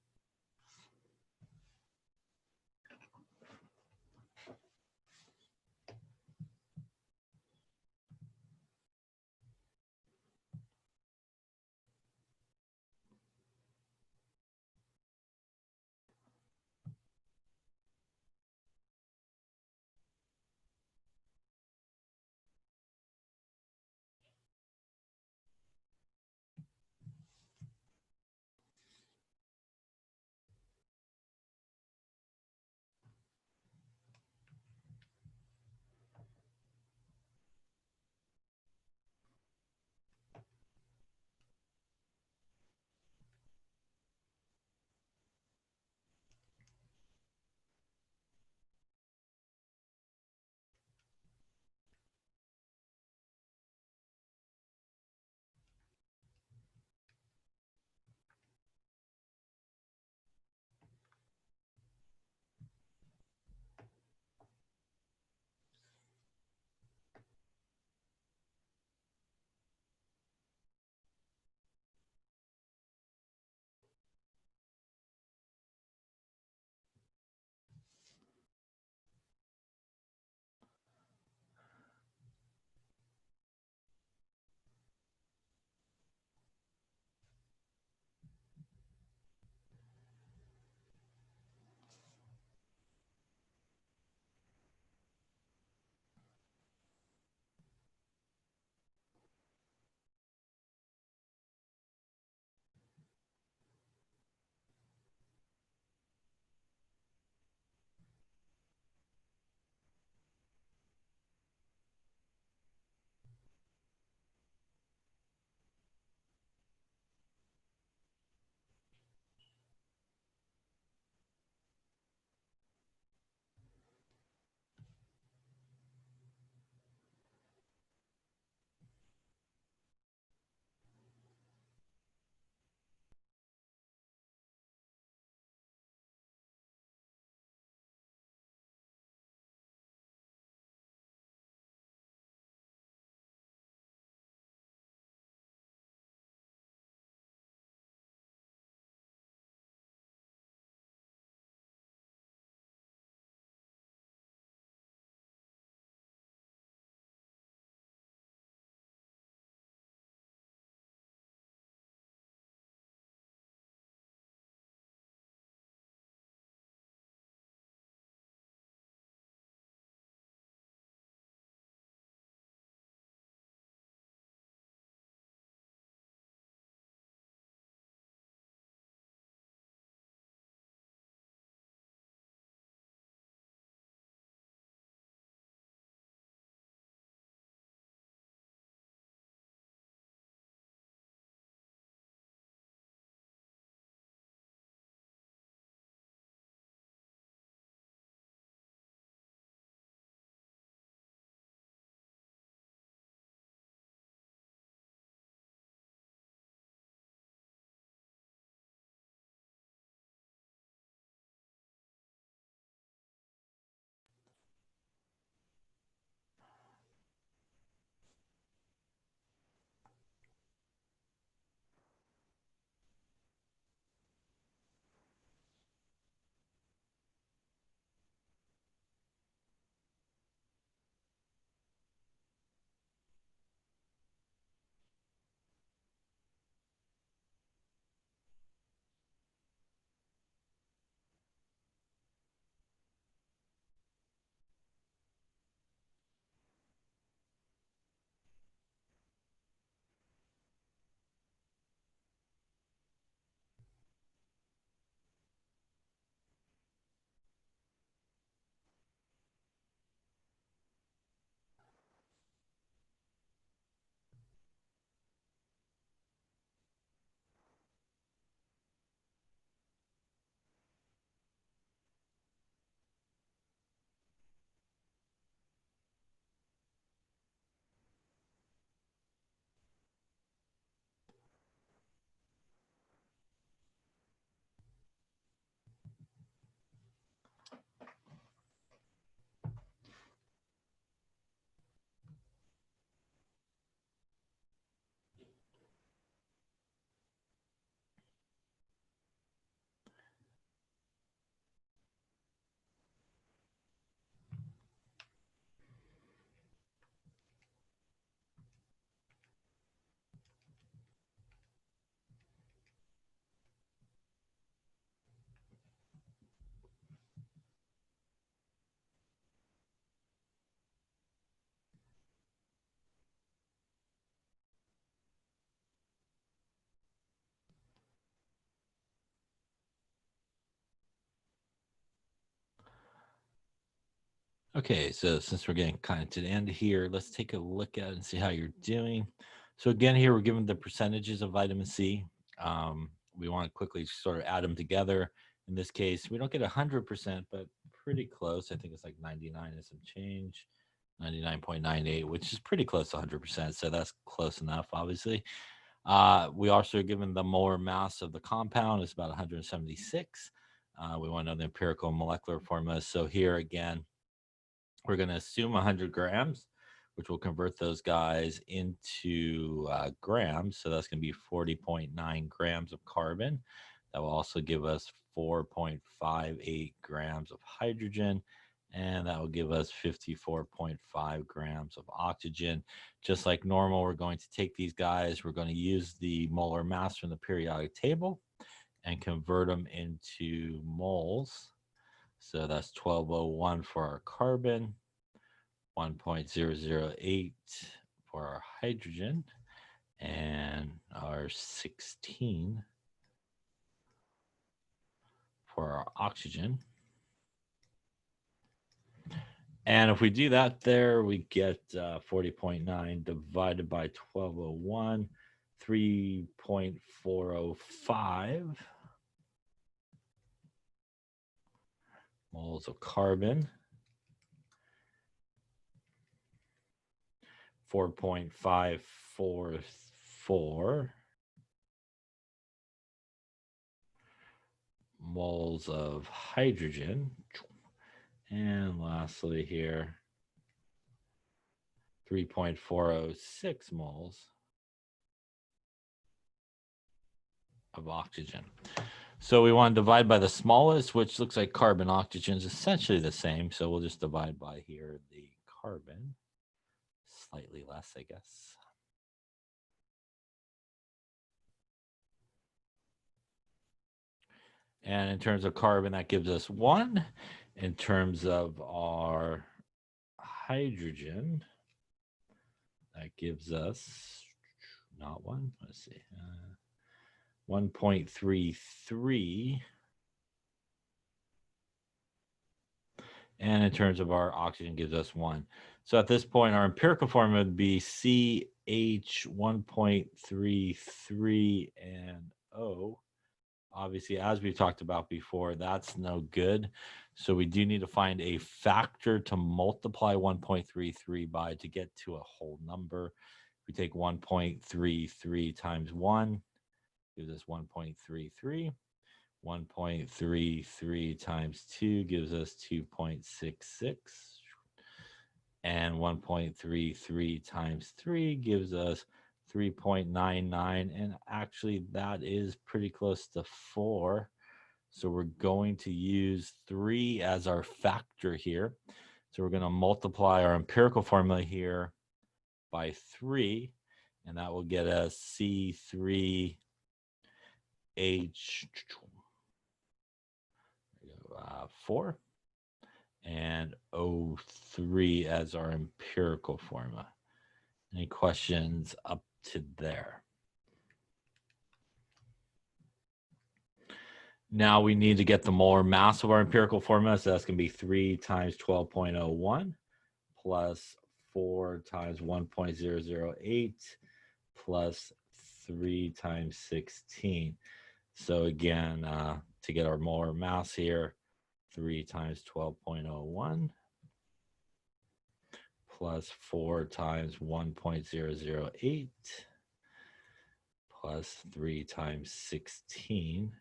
Okay, so since we're getting kind of to the end here, let's take a look at it and see how you're doing. So again, here we're given the percentages of vitamin C. We want to quickly sort of add them together. In this case, we don't get 100%, but pretty close. I think it's like 99 and some change, 99.98, which is pretty close to 100%. So that's close enough, obviously. We also are given the molar mass of the compound is about 176. We want to know the empirical molecular formula. So here again, we're going to assume 100 grams, which will convert those guys into grams. So that's going to be 40.9 grams of carbon. That will also give us 4.58 grams of hydrogen. And that will give us 54.5 grams of oxygen. Just like normal, we're going to take these guys. We're going to use the molar mass from the periodic table and convert them into moles. So that's 1201 for our carbon, 1.008 for our hydrogen, and our 16 for our oxygen. And if we do that there, we get 40.9 divided by 1201, 3.405 moles of carbon, 4.544 moles of hydrogen, and lastly here, 3.406 moles of oxygen. So we want to divide by the smallest, which looks like carbon. Oxygen is essentially the same. So we'll just divide by here the carbon, slightly less, I guess. And in terms of carbon, that gives us 1. In terms of our hydrogen, that gives us not 1. Let's see. 1.33. And in terms of our oxygen, gives us 1. So at this point, our empirical formula would be CH 1.33 and O. Obviously, as we've talked about before, that's no good. So we do need to find a factor to multiply 1.33 by to get to a whole number. We take 1.33 times 1, gives us 1.33. 1.33 times 2 gives us 2.66. And 1.33 times 3 gives us 3.99. And actually, that is pretty close to 4. So we're going to use 3 as our factor here. So we're going to multiply our empirical formula here by 3. And that will get us C3H 4 and O3 as our empirical formula. Any questions up to there? Now we need to get the molar mass of our empirical formula. So that's going to be 3 times 12.01 plus 4 times 1.008 plus 3 times 16. So again, to get our molar mass here, 3 times 12.01 plus 4 times 1.008 plus 3 times 16.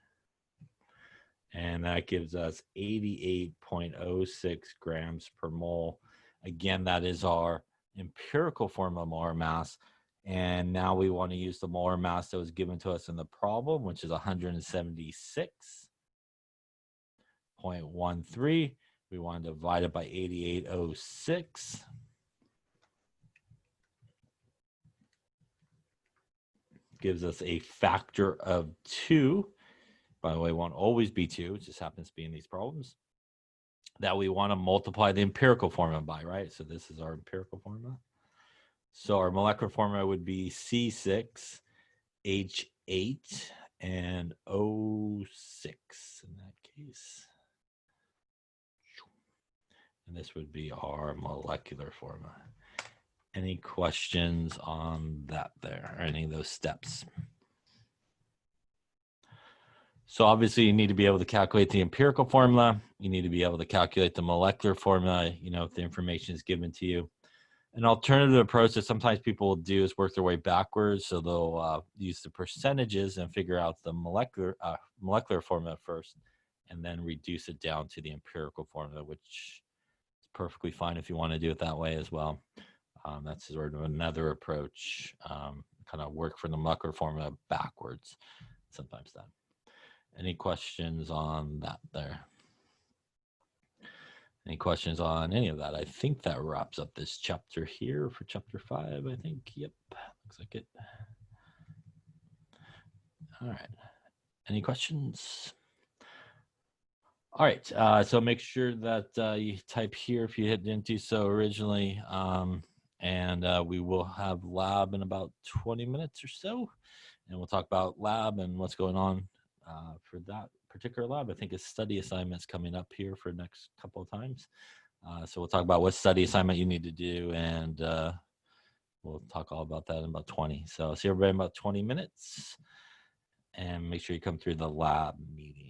And that gives us 88.06 grams per mole. Again, that is our empirical formula molar mass. And now we want to use the molar mass that was given to us in the problem, which is 176.13. We want to divide it by 88.06. Gives us a factor of 2. By the way, it won't always be 2. It just happens to be in these problems. That we want to multiply the empirical formula by, right? So this is our empirical formula. So our molecular formula would be C6, H8, and O6 in that case. And this would be our molecular formula. Any questions on that there, or any of those steps? So obviously you need to be able to calculate the empirical formula. You need to be able to calculate the molecular formula, you know, if the information is given to you. An alternative approach that sometimes people will do is work their way backwards. So they'll use the percentages and figure out the molecular formula first, and then reduce it down to the empirical formula, which is perfectly fine if you want to do it that way as well. That's sort of another approach, kind of work for the molecular formula backwards, sometimes done. Any questions on that there? Any questions on any of that? I think that wraps up this chapter here for chapter 5, I think. Yep, looks like it. All right. Any questions? All right, so make sure that you type here if you didn't do so originally. And we will have lab in about 20 minutes or so. And we'll talk about lab and what's going on for that particular lab. I think a study assignment's coming up here for the next couple of times. So we'll talk about what study assignment you need to do, and we'll talk all about that in about 20. So see everybody in about 20 minutes, and make sure you come through the lab meeting.